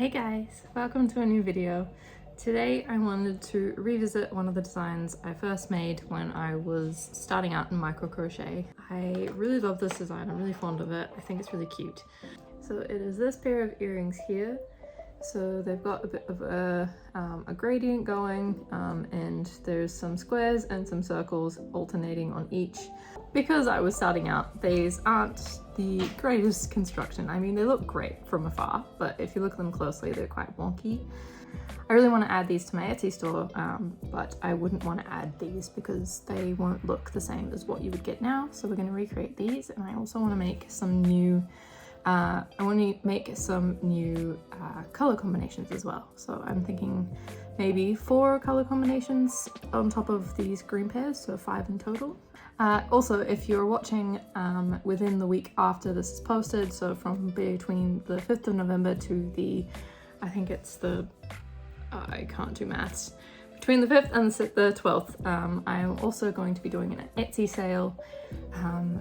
Hey guys, welcome to a new video. Today I wanted to revisit one of the designs I first made when I was starting out in micro crochet. I really love this design, I'm really fond of it. I think it's really cute. So it is this pair of earrings here. So they've got a bit of a gradient going and there's some squares and some circles alternating on each. Because I was starting out, these aren't the greatest construction. I mean, they look great from afar, but if you look at them closely, they're quite wonky. I really want to add these to my Etsy store, but I wouldn't want to add these because they won't look the same as what you would get now. So we're going to recreate these, and I also want to make some new color combinations as well. So I'm thinking maybe 4 color combinations on top of these green pairs, so 5 in total. Also, if you're watching within the week after this is posted, so from between the 5th of November to the, I think it's the, I can't do maths, between the 5th and the 12th, I'm also going to be doing an Etsy sale,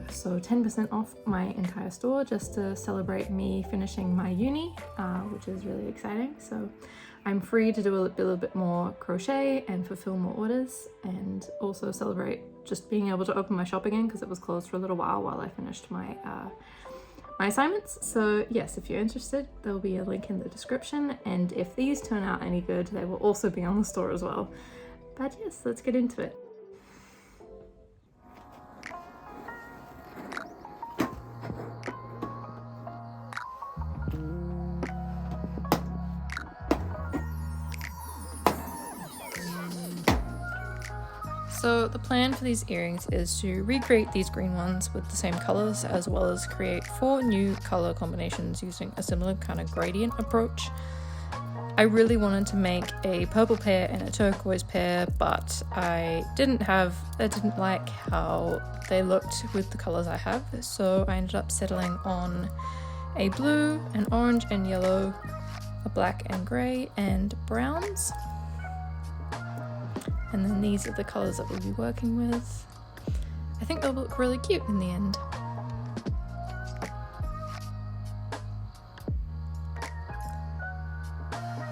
so 10% off my entire store just to celebrate me finishing my uni, which is really exciting. So I'm free to do a little bit more crochet and fulfill more orders, and also celebrate just being able to open my shop again because it was closed for a little while I finished my my assignments. So yes, if you're interested, there'll be a link in the description, and if these turn out any good, they will also be on the store as well. But yes, let's get into it. So the plan for these earrings is to recreate these green ones with the same colors, as well as create 4 new color combinations using a similar kind of gradient approach. I really wanted to make a purple pair and a turquoise pair, but I didn't like how they looked with the colors I have, so I ended up settling on a blue, an orange and yellow, a black and grey, and browns. And then these are the colours that we'll be working with. I think they'll look really cute in the end.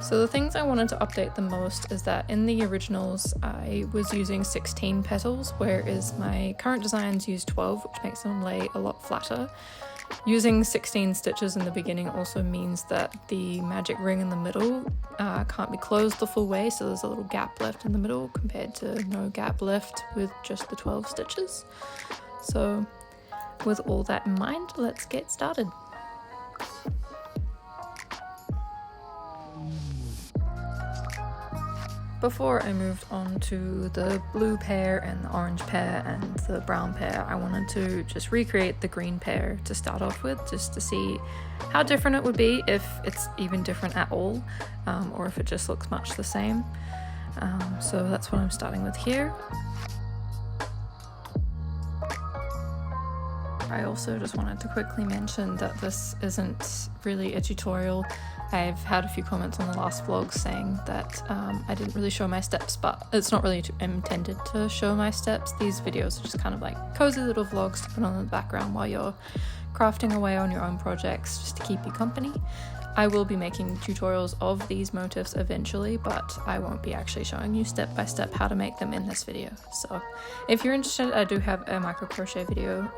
So the things I wanted to update the most is that in the originals I was using 16 petals, whereas my current designs use 12, which makes them lay a lot flatter. Using 16 stitches in the beginning also means that the magic ring in the middle can't be closed the full way, so there's a little gap left in the middle compared to no gap left with just the 12 stitches. So with all that in mind, let's get started. Before I moved on to the blue pair and the orange pair and the brown pair, I wanted to just recreate the green pair to start off with, just to see how different it would be, if it's even different at all, or if it just looks much the same. So that's what I'm starting with here. I also just wanted to quickly mention that this isn't really a tutorial. I've had a few comments on the last vlog saying that I didn't really show my steps, but it's not really intended to show my steps. These videos are just kind of like cozy little vlogs to put on in the background while you're crafting away on your own projects, just to keep you company. I will be making tutorials of these motifs eventually, but I won't be actually showing you step by step how to make them in this video. So if you're interested, I do have a micro crochet video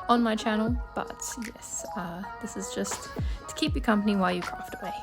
on my channel, but yes, this is just to keep you company while you craft away.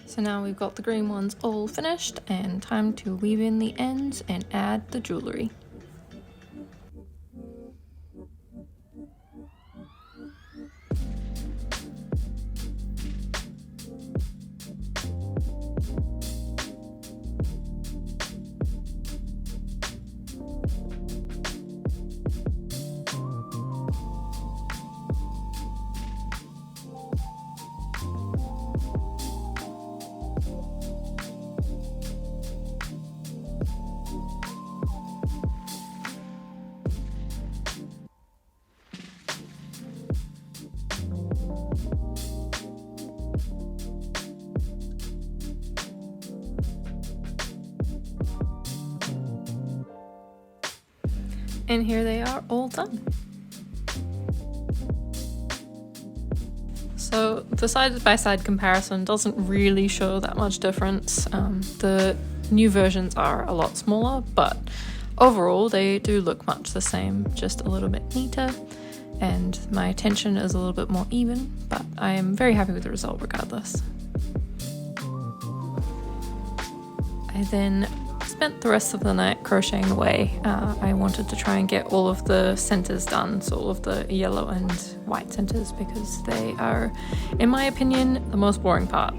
So now we've got the green ones all finished and time to weave in the ends and add the jewellery. And here they are all done. So the side-by-side comparison doesn't really show that much difference. The new versions are a lot smaller, but overall they do look much the same, just a little bit neater, and my tension is a little bit more even, but I am very happy with the result regardless. I then spent the rest of the night crocheting away. I wanted to try and get all of the centers done, so all of the yellow and white centers, because they are, in my opinion, the most boring part.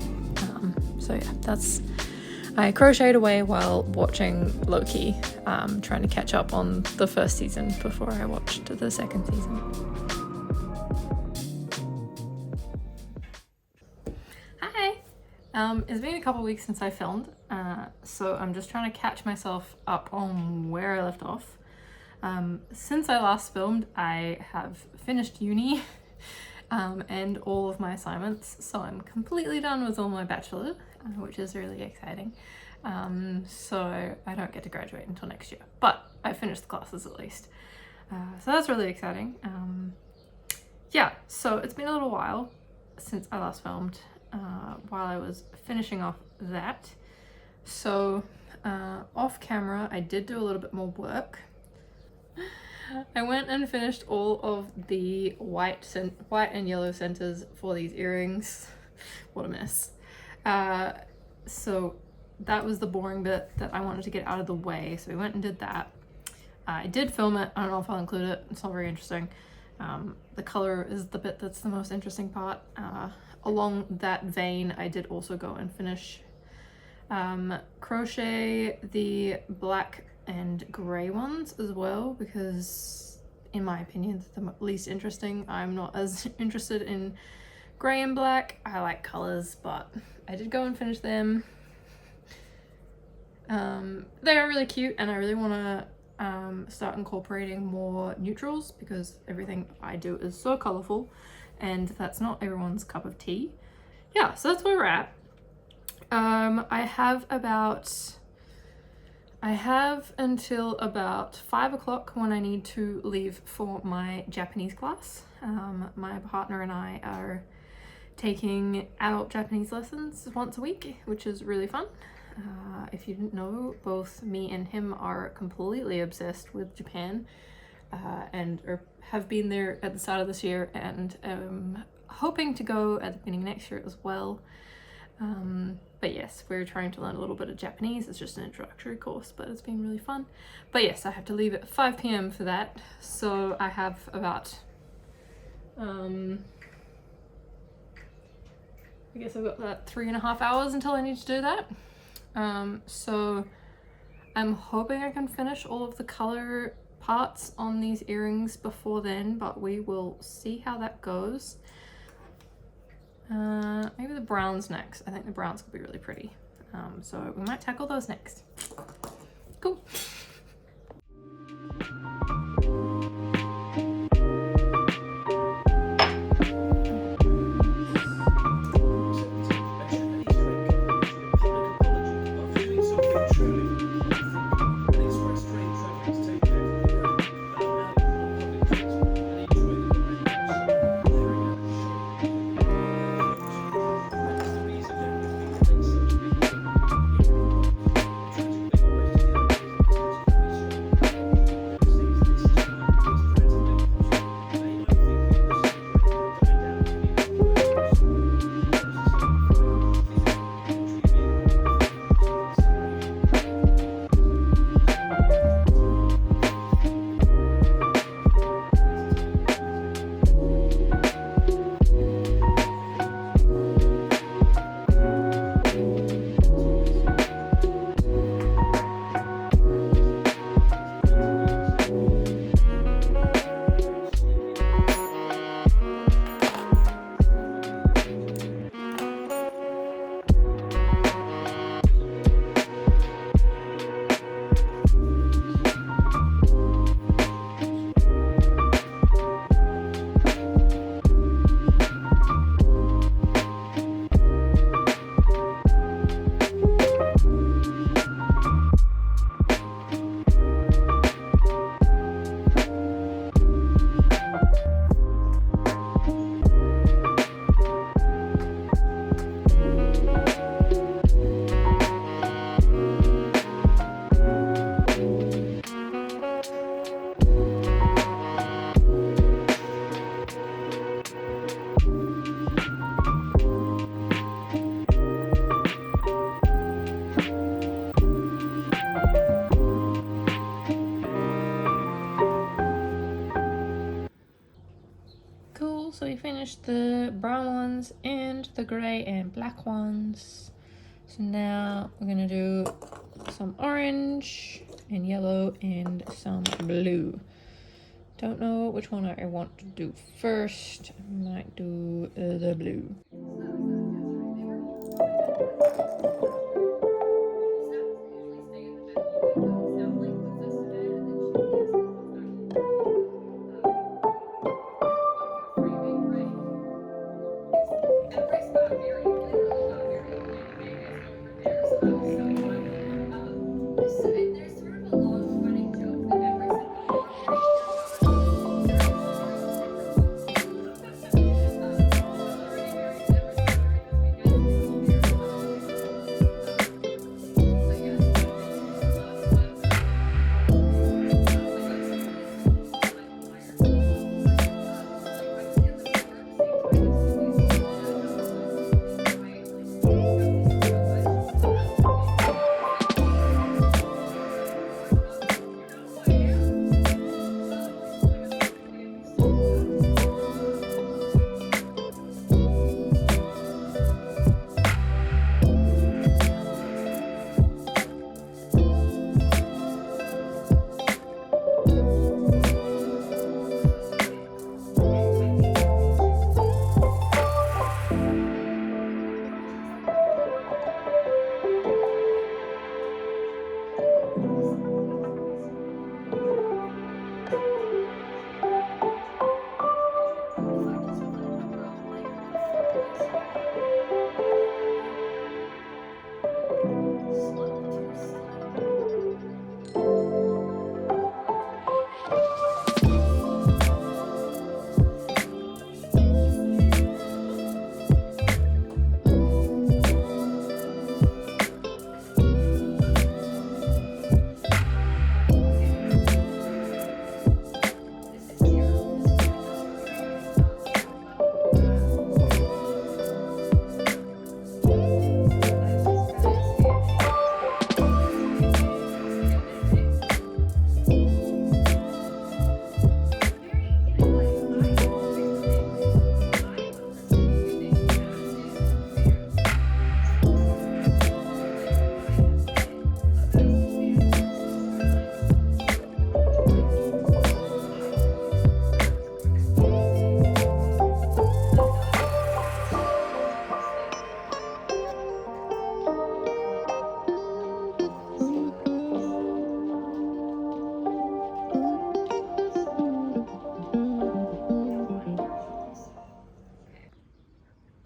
So yeah, I crocheted away while watching Loki, trying to catch up on the first season before I watched the second season. Hi! It's been a couple weeks since I filmed, so I'm just trying to catch myself up on where I left off. Since I last filmed, I have finished uni and all of my assignments, so I'm completely done with all my bachelor, which is really exciting. So I don't get to graduate until next year, but I finished the classes at least. So that's really exciting. Yeah, so it's been a little while since I last filmed, while I was finishing off that. So off camera I did do a little bit more work. I went and finished all of the white and yellow centers for these earrings. What a mess. So that was the boring bit that I wanted to get out of the way, so we went and did that. I did film it. I don't know if I'll include it. It's not very interesting. The color is the bit that's the most interesting part. Along that vein, I did also go and finish crochet the black and grey ones as well, because in my opinion they're the least interesting. I'm not as interested in grey and black. I like colours, but I did go and finish them. They are really cute, and I really want to start incorporating more neutrals, because everything I do is so colourful and that's not everyone's cup of tea. Yeah, so that's where we're at. I have until about 5 o'clock when I need to leave for my Japanese class. My partner and I are taking adult Japanese lessons once a week, which is really fun. If you didn't know, both me and him are completely obsessed with Japan, and have been there at the start of this year, and hoping to go at the beginning of next year as well. But yes, we're trying to learn a little bit of Japanese. It's just an introductory course, but it's been really fun. But yes, I have to leave at 5 p.m. for that, so I have about I guess I've got about 3.5 hours until I need to do that. So I'm hoping I can finish all of the color parts on these earrings before then, but we will see how that goes. Maybe the browns next. I think the browns could be really pretty. So we might tackle those next. Cool. cool. So we finished the brown ones and the grey and black ones. So now we're gonna do some orange and yellow and some blue. Don't know which one I want to do first. I might do the blue.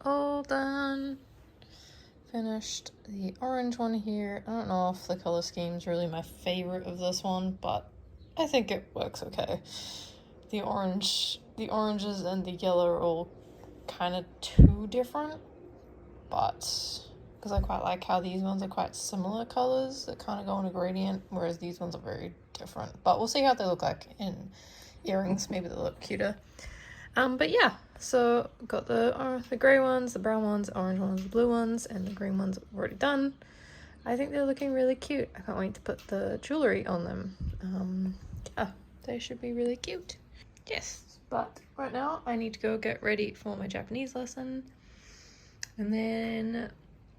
All done. Finished the orange one here. I don't know if the color scheme is really my favorite of this one, but I think it works okay. The oranges and the yellow are all kind of too different, but because I quite like how these ones are quite similar colors that kind of go in a gradient, whereas these ones are very different. But we'll see how they look like in earrings. Maybe they'll look cuter. But yeah, so got the grey ones, the brown ones, the orange ones, the blue ones, and the green ones already done. I think they're looking really cute. I can't wait to put the jewellery on them. Yeah, they should be really cute. Yes, but right now I need to go get ready for my Japanese lesson, and then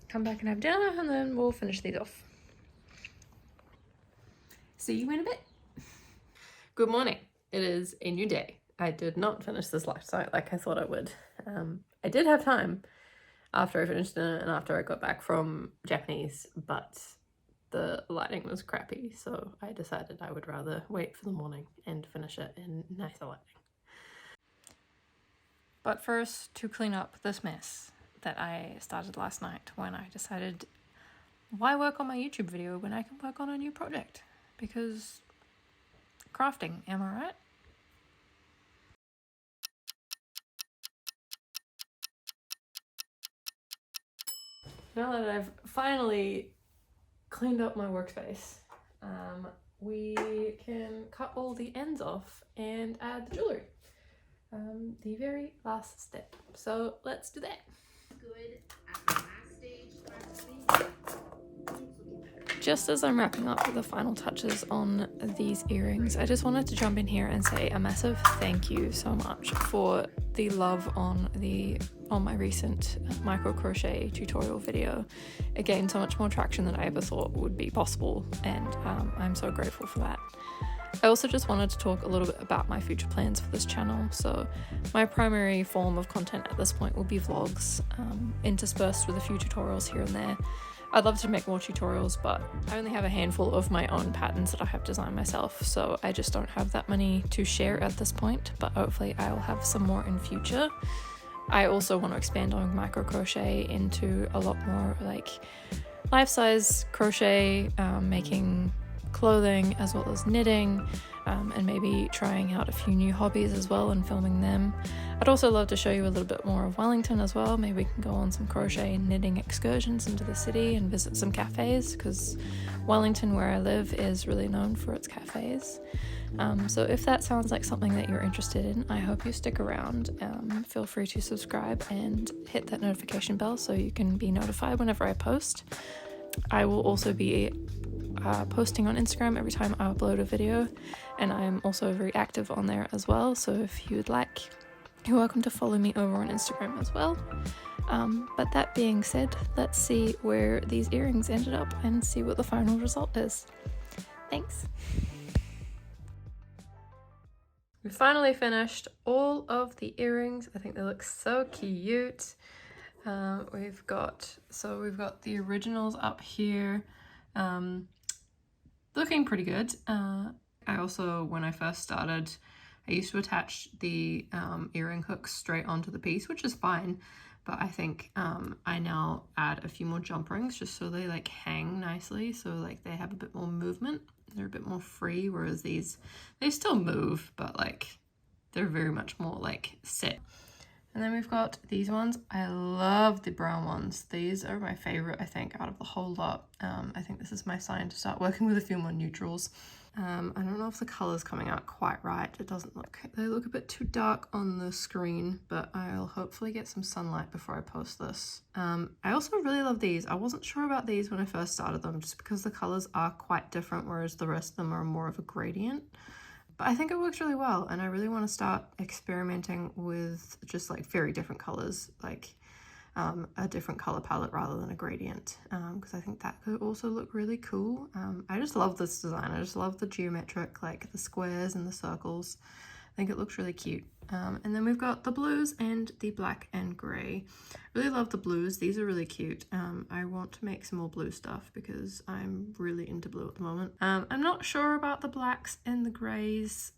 come back and have dinner, and then we'll finish these off. See you in a bit. Good morning. It is a new day. I did not finish this last night like I thought I would. I did have time after I finished dinner and after I got back from Japanese, but the lighting was crappy, so I decided I would rather wait for the morning and finish it in nicer lighting. But first, to clean up this mess that I started last night when I decided, why work on my YouTube video when I can work on a new project? Because crafting, am I right? Now that I've finally cleaned up my workspace, we can cut all the ends off and add the jewellery. The very last step. So let's do that. Good at the last stage, just as I'm wrapping up the final touches on these earrings, I just wanted to jump in here and say a massive thank you so much for the love on my recent micro crochet tutorial video. It gained so much more traction than I ever thought would be possible, and I'm so grateful for that. I also just wanted to talk a little bit about my future plans for this channel. So my primary form of content at this point will be vlogs, interspersed with a few tutorials here and there. I'd love to make more tutorials, but I only have a handful of my own patterns that I have designed myself, so I just don't have that many to share at this point, but hopefully I will have some more in future. I also want to expand on micro crochet into a lot more like life-size crochet, making clothing as well as knitting, and maybe trying out a few new hobbies as well and filming them. I'd also love to show you a little bit more of Wellington as well. Maybe we can go on some crochet and knitting excursions into the city and visit some cafes, because Wellington, where I live, is really known for its cafes. So if that sounds like something that you're interested in, I hope you stick around. Feel free to subscribe and hit that notification bell so you can be notified whenever I post. I will also be posting on Instagram every time I upload a video, and I'm also very active on there as well, so if you'd like, you're welcome to follow me over on Instagram as well. But that being said, let's see where these earrings ended up and see what the final result is. Thanks. We finally finished all of the earrings. I think they look so cute. We've got the originals up here, looking pretty good. I also, when I first started, I used to attach the earring hooks straight onto the piece, which is fine, but I think I now add a few more jump rings just so they like hang nicely, so like they have a bit more movement. They're a bit more free, whereas these, they still move, but like they're very much more like set. And then we've got these ones. I love the brown ones. These are my favorite, I think, out of the whole lot. I think this is my sign to start working with a few more neutrals. I don't know if the color's coming out quite right. It doesn't look, they look a bit too dark on the screen, but I'll hopefully get some sunlight before I post this. I also really love these. I wasn't sure about these when I first started them, just because the colors are quite different, whereas the rest of them are more of a gradient. But I think it works really well, and I really want to start experimenting with just like very different colors, like a different color palette rather than a gradient, because I think that could also look really cool. I just love this design. I just love the geometric, like the squares and the circles. I think it looks really cute. And then we've got the blues and the black and gray. Really love the blues. These are really cute. I want to make some more blue stuff because I'm really into blue at the moment. I'm not sure about the blacks and the grays.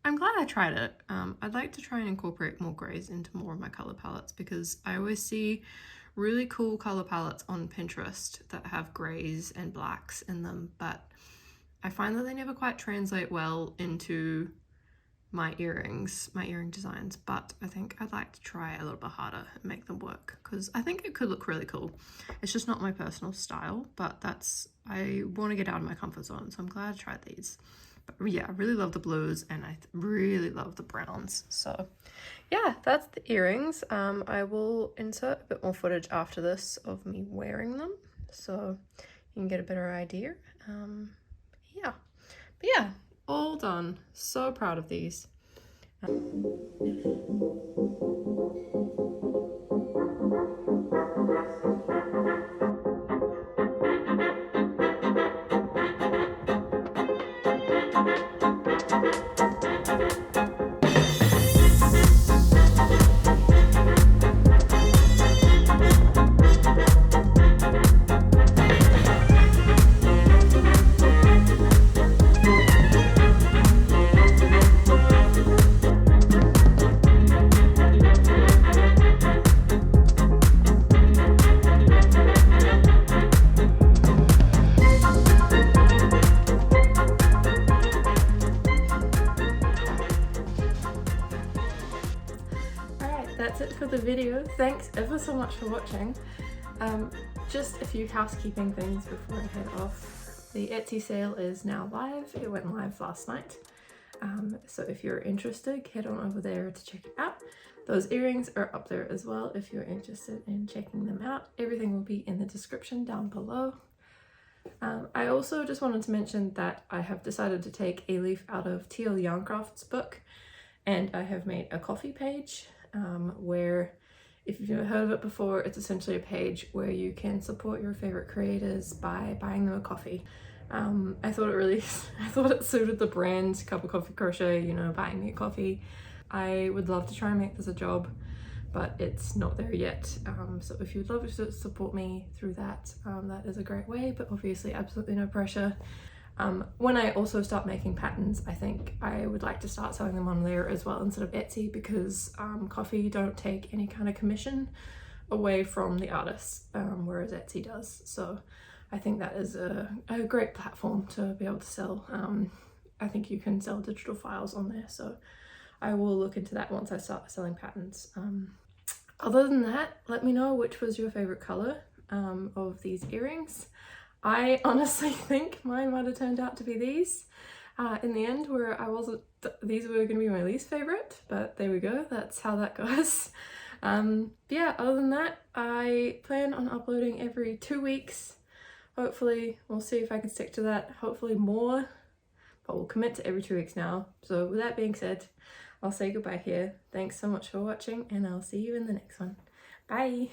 I'm glad I tried it. I'd like to try and incorporate more grays into more of my color palettes, because I always see really cool color palettes on Pinterest that have grays and blacks in them, but I find that they never quite translate well into my earring designs. But I think I'd like to try a little bit harder and make them work, because I think it could look really cool. It's just not my personal style, but I want to get out of my comfort zone, so I'm glad I tried these. But yeah, I really love the blues, and I really love the browns. So yeah, that's the earrings. I will insert a bit more footage after this of me wearing them, so you can get a better idea. Yeah, but yeah, all done. So proud of these. That's it for the video. Thanks ever so much for watching. Just a few housekeeping things before I head off. The Etsy sale is now live. It went live last night. So if you're interested, head on over there to check it out. Those earrings are up there as well if you're interested in checking them out. Everything will be in the description down below. I also just wanted to mention that I have decided to take a leaf out of Teal Yarncraft's book, and I have made a Kofi page where, if you've never heard of it before, it's essentially a page where you can support your favorite creators by buying them a coffee. I thought it suited the brand Cup of Coffee Crochet, you know, buying me a coffee. I would love to try and make this a job, but it's not there yet. So if you'd love to support me through that, that is a great way, but obviously absolutely no pressure. When I also start making patterns, I think I would like to start selling them on there as well instead of Etsy, because Kofi don't take any kind of commission away from the artists, whereas Etsy does. So I think that is a great platform to be able to sell. I think you can sell digital files on there, so I will look into that once I start selling patterns. Other than that, let me know which was your favorite color of these earrings. I honestly think mine might have turned out to be these in the end, where I wasn't, these were going to be my least favorite, but there we go, that's how that goes. Yeah, other than that, I plan on uploading every 2 weeks. Hopefully, we'll see if I can stick to that, hopefully more, but we'll commit to every 2 weeks now. So with that being said, I'll say goodbye here. Thanks so much for watching, and I'll see you in the next one. Bye!